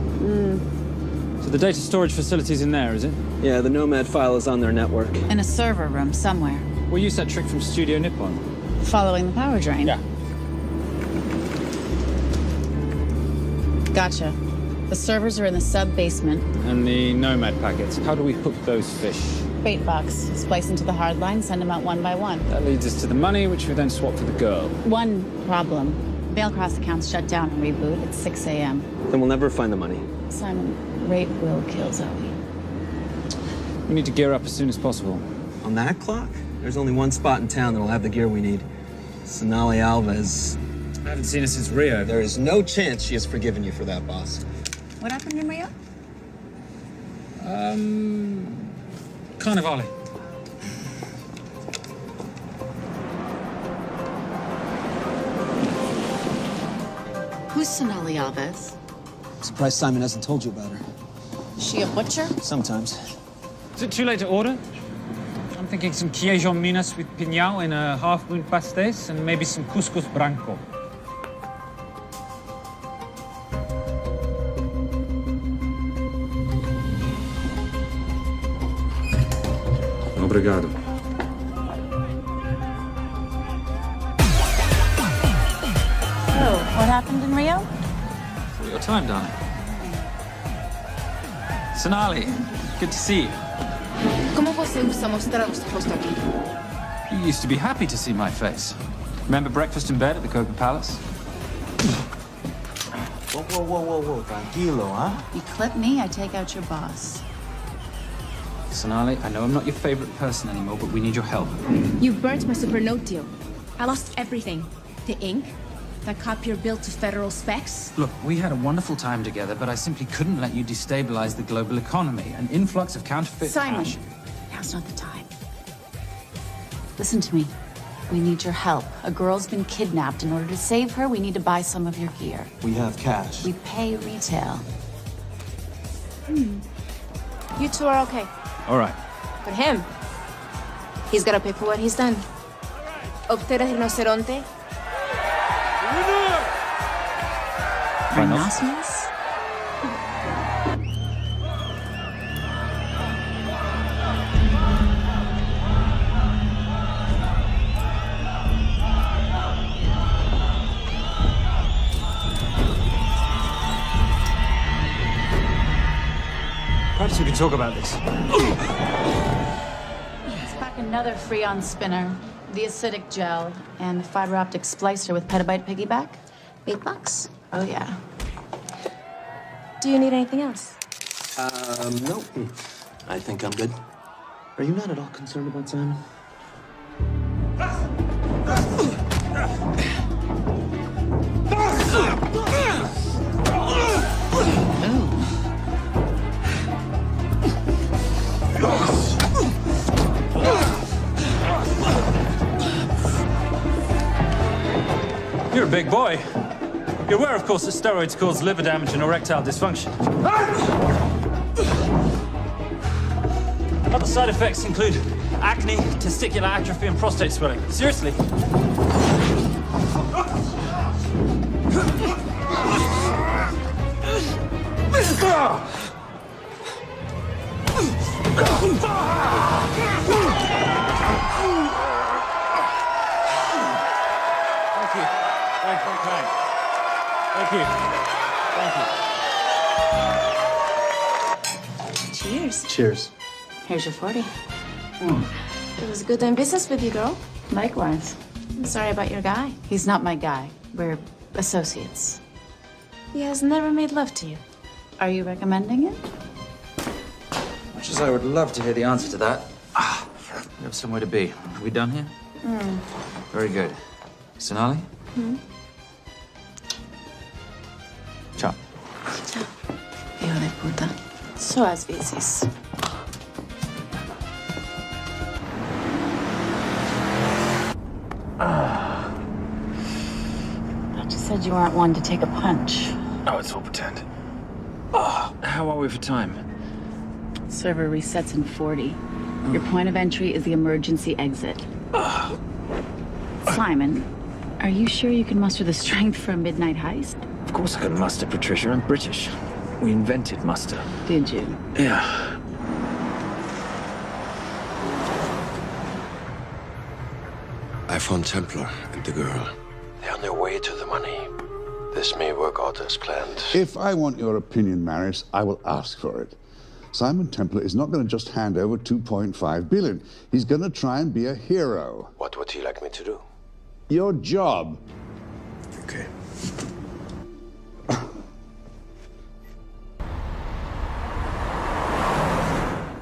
So the data storage facility's in there, is it? Yeah, the Nomad file is on their network. In a server room somewhere. We'll use that trick from Studio Nippon. Following the power drain? Yeah. Gotcha. The servers are in the sub-basement. And the Nomad packets. How do we hook those fish? Bait box. Splice into the hard line, send them out one by one. That leads us to the money, which we then swap for the girl. One problem. Mailcross accounts shut down and reboot at 6 a.m. Then we'll never find the money. Simon, Rape will kill Zoe. We need to gear up as soon as possible. On that clock? There's only one spot in town that'll have the gear we need. Sonali Alves. I haven't seen her since Rio. There is no chance she has forgiven you for that, boss. What happened in Rio? Carnivale. Who's Sonali Alves? Surprised Simon hasn't told you about her. Is she a butcher? Sometimes. Is it too late to order? I'm thinking some chiếu NG with piñao in a half-moon pastéis and maybe some couscous branco. Obrigado. Oh, what happened in Rio? For your time, darling. Sonali, good to see you. ¿Cómo você usa mostrar o rosto aqui? You used to be happy to see my face. Remember breakfast in bed at the Coca Palace? Whoa, tranquilo, huh? You clip me, I take out your boss. Sonali, I know I'm not your favorite person anymore, but we need your help. You've burnt my supernote deal. I lost everything. The ink, that copier built to federal specs. Look, we had a wonderful time together, but I simply couldn't let you destabilize the global economy. An influx of counterfeit Simon, cash. now's not the time. Listen to me. We need your help. A girl's been kidnapped. In order to save her, we need to buy some of your gear. We have cash. We pay retail. You two are okay. All right. But him, he's gotta pay for what he's done. Obter el rinoceronte. Rhinoceros? Perhaps we can talk about this. Let's pack another Freon spinner, the acidic gel, and the fiber optic splicer with petabyte piggyback. Big bucks? Oh, yeah. Do you need anything else? No. I think I'm good. Are you not at all concerned about Simon? You're a big boy. You're aware, of course, that steroids cause liver damage and erectile dysfunction. Other side effects include acne, testicular atrophy, and prostate swelling. Seriously. Thank you. Cheers. Cheers. Here's your 40. It was good doing business with you, girl. Likewise. I'm sorry about your guy. He's not my guy. We're associates. He has never made love to you. Are you recommending it? Much as I would love to hear the answer to that. We have somewhere to be. Are we done here? Very good. Sonali? Ciao. Hijo de puta. Suas veces. Thought you said you weren't one to take a punch. Oh, it's all pretend. How are we for time? Server resets in 40. Your point of entry is the emergency exit. Simon, are you sure you can muster the strength for a midnight heist? Of course I can muster, Patricia. I'm British. We invented muster. Did you? Yeah. I found Templar and the girl. They're on their way to the money. This may work out as planned. If I want your opinion, Maris, I will ask for it. Simon Templar is not going to just hand over 2.5 billion. He's going to try and be a hero. What would he like me to do? Your job. Okay.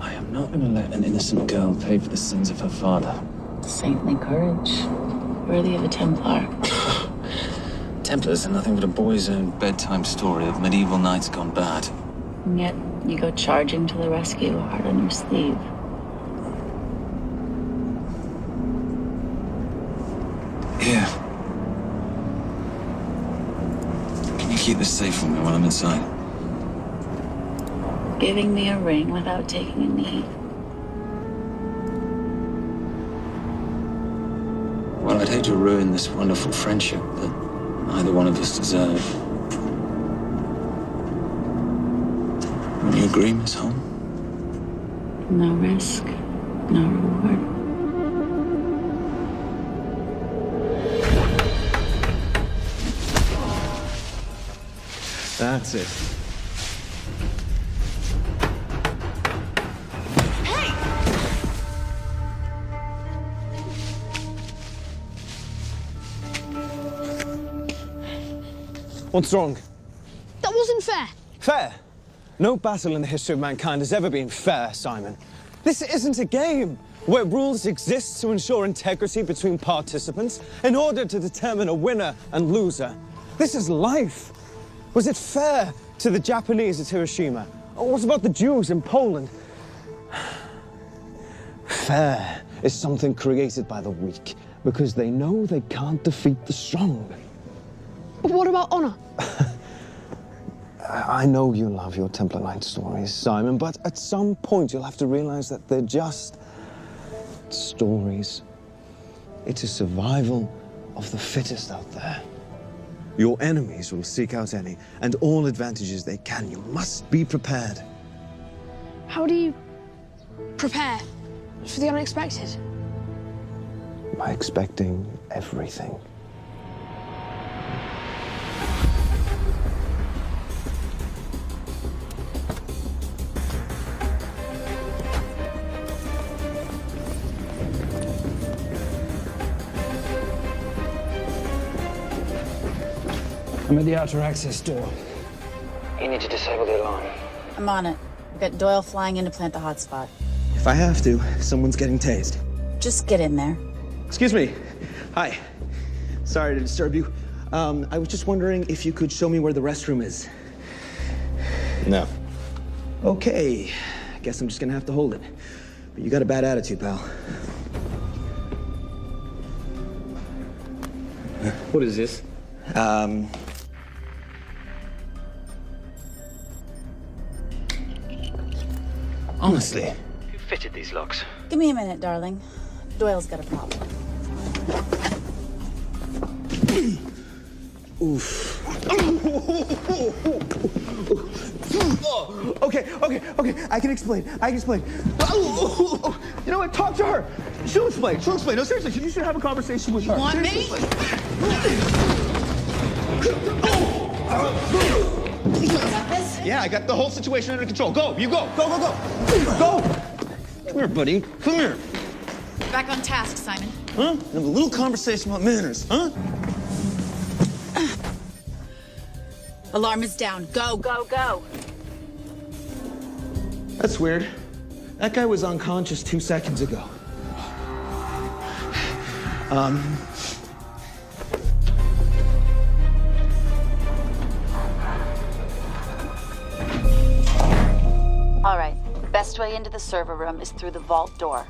I am not going to let an innocent girl pay for the sins of her father. Saintly courage. Worthy of a Templar. Templars are nothing but a boy's own bedtime story of medieval knights gone bad. And yet, you go charging to the rescue, heart on your sleeve. Here. Can you keep this safe for me while I'm inside? Giving me a ring without taking a knee. Well, I'd hate to ruin this wonderful friendship that neither one of us deserve. You agree, Miss Holm? No risk, no reward. That's it. What's wrong? That wasn't fair. Fair? No battle in the history of mankind has ever been fair, Simon. This isn't a game where rules exist to ensure integrity between participants in order to determine a winner and loser. This is life. Was it fair to the Japanese at Hiroshima? Or what about the Jews in Poland? Fair is something created by the weak because they know they can't defeat the strong. But what about honor? I know you love your Templar Knight stories, Simon, but at some point you'll have to realize that they're just stories. It's a survival of the fittest out there. Your enemies will seek out any and all advantages they can. You must be prepared. How do you prepare for the unexpected? By expecting everything. I'm at the outer access door. You need to disable the alarm. I'm on it. I've got Doyle flying in to plant the hotspot. If I have to, someone's getting tased. Just get in there. Excuse me. Hi. Sorry to disturb you. I was just wondering if you could show me where the restroom is. No. Okay. Guess I'm just gonna have to hold it. But you got a bad attitude, pal. What is this? Honestly. Who fitted these locks? Give me a minute, darling. Doyle's got a problem. Oof. Okay. I can explain. You know what? Talk to her. She'll explain. No, seriously, you should have a conversation with her. You want me? Yeah, I got the whole situation under control. Go, you go. Go. Come here, buddy. Come here. Back on task, Simon. Huh? Have a little conversation about manners, huh? Alarm is down. Go. That's weird. That guy was unconscious 2 seconds ago. All right. Best way into the server room is through the vault door.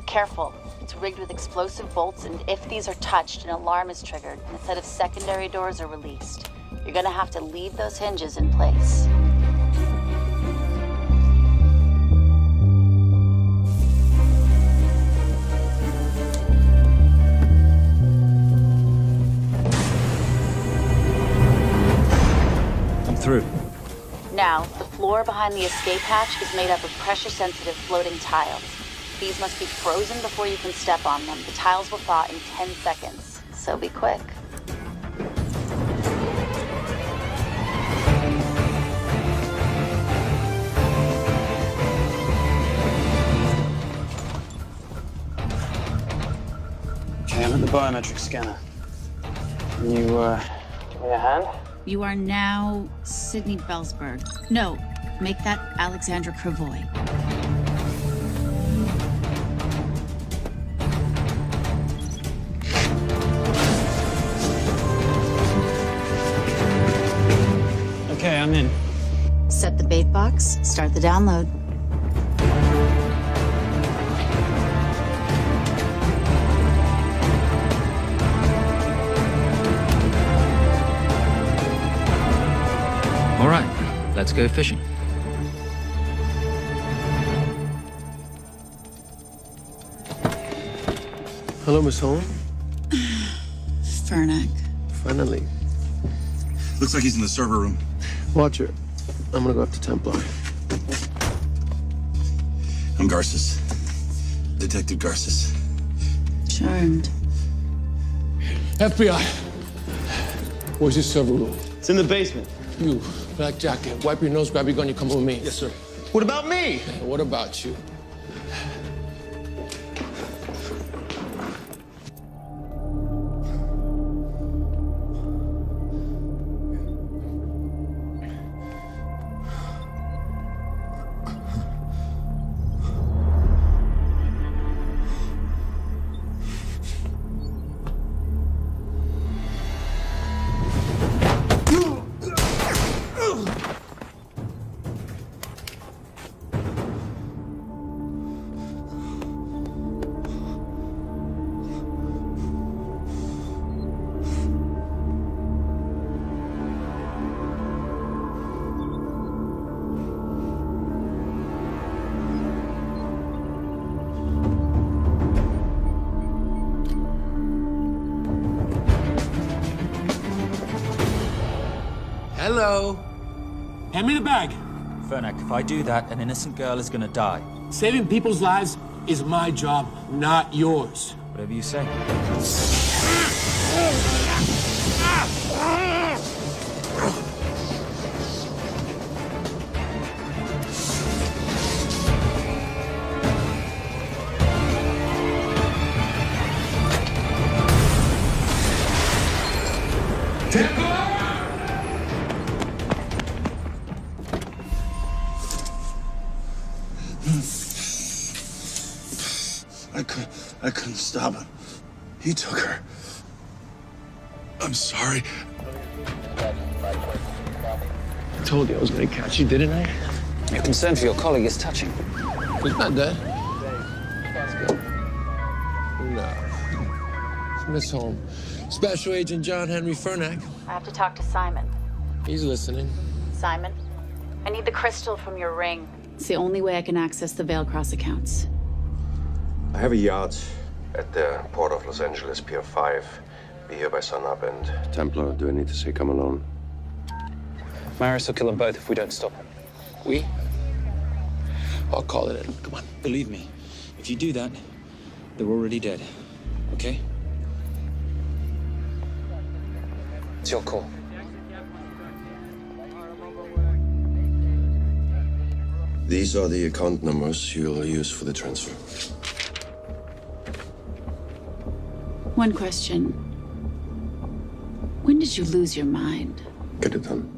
Careful. It's rigged with explosive bolts, and if these are touched, an alarm is triggered, and a set of secondary doors are released. You're gonna have to leave those hinges in place. I'm through. Now, the floor behind the escape hatch is made up of pressure-sensitive floating tiles. These must be frozen before you can step on them. The tiles will thaw in 10 seconds, so be quick. Okay, I'm at the biometric scanner. Can you, give me a hand? You are now Sydney Bellsberg. No, make that Alexandra Cravoy. Okay, I'm in. Set the bait box, start the download. All right, let's go fishing. Hello, Miss Holm. Fernac. Finally. Looks like he's in the server room. Watcher, I'm gonna go up to Templar. I'm Garces. Detective Garces. Charmed. FBI. Where's your server room? It's in the basement. You, black jacket, wipe your nose, grab your gun, you come with me. Yes, sir. What about me? And what about you? Hello. Hand me the bag. Fernac, if I do that, an innocent girl is gonna die. Saving people's lives is my job, not yours. Whatever you say. I couldn't stop him. He took her. I'm sorry. I told you I was gonna catch you, didn't I? Your concern for your colleague is touching. He's not dead. No. It's Miss Holmes. Special Agent John Henry Fernac. I have to talk to Simon. He's listening. Simon, I need the crystal from your ring. It's the only way I can access the Veilcross accounts. I have a yacht at the port of Los Angeles, Pier 5. Be here by sunup, and Templar, do I need to say come alone? Maris will kill them both if we don't stop him. We? I'll call it in. Come on. Believe me, if you do that, they're already dead. Okay? It's your call. These are the account numbers you'll use for the transfer. One question. When did you lose your mind? Get it done.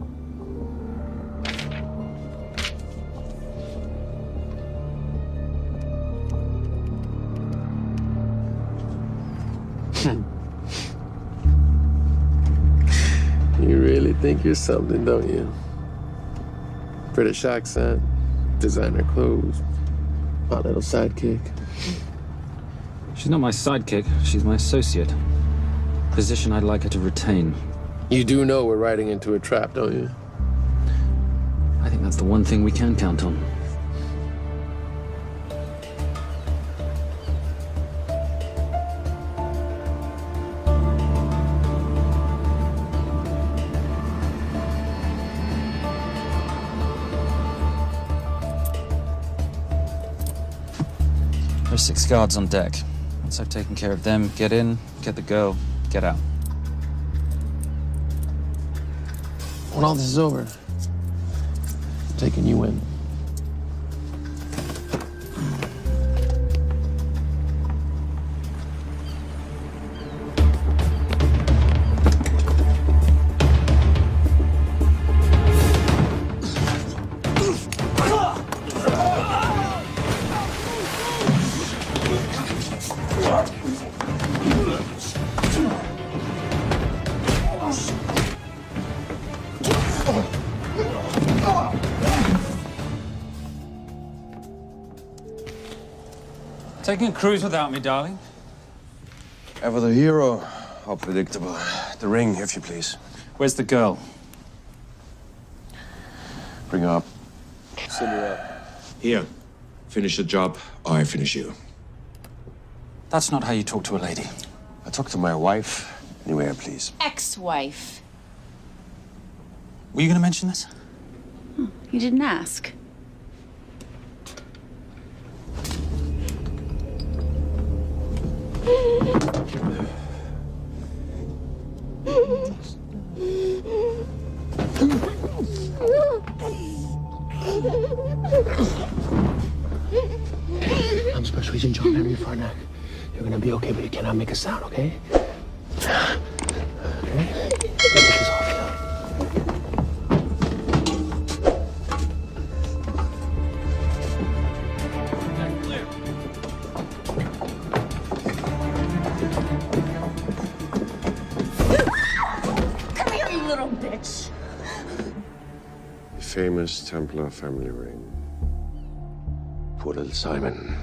You really think you're something, don't you? British accent, designer clothes, my little sidekick. She's not my sidekick. She's my associate. Position I'd like her to retain. You do know we're riding into a trap, don't you? I think that's the one thing we can count on. There's 6 guards on deck. Once I've taken care of them, get in, get the girl, get out. When all this is over, I'm taking you in. Taking a cruise without me, darling? Ever the hero? How predictable. The ring, if you please. Where's the girl? Bring her up. Send her up. Here. Finish the job, or I finish you. That's not how you talk to a lady. I talk to my wife Anywhere, please. Ex-wife. Were you gonna mention this? You didn't ask. I'm Special Agent John Henry Furnack. You're gonna be okay, but you cannot make a sound, okay? Okay? Take this off you. Come here, you little bitch. Famous Templar family ring. Poor little Simon.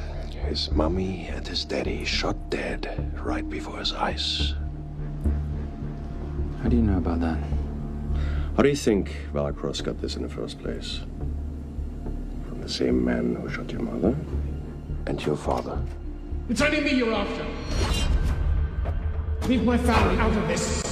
His mummy and his daddy shot dead right before his eyes. How do you know about that? How do you think Valacross got this in the first place? From the same man who shot your mother and your father. It's only me you're after. Leave my family out of this.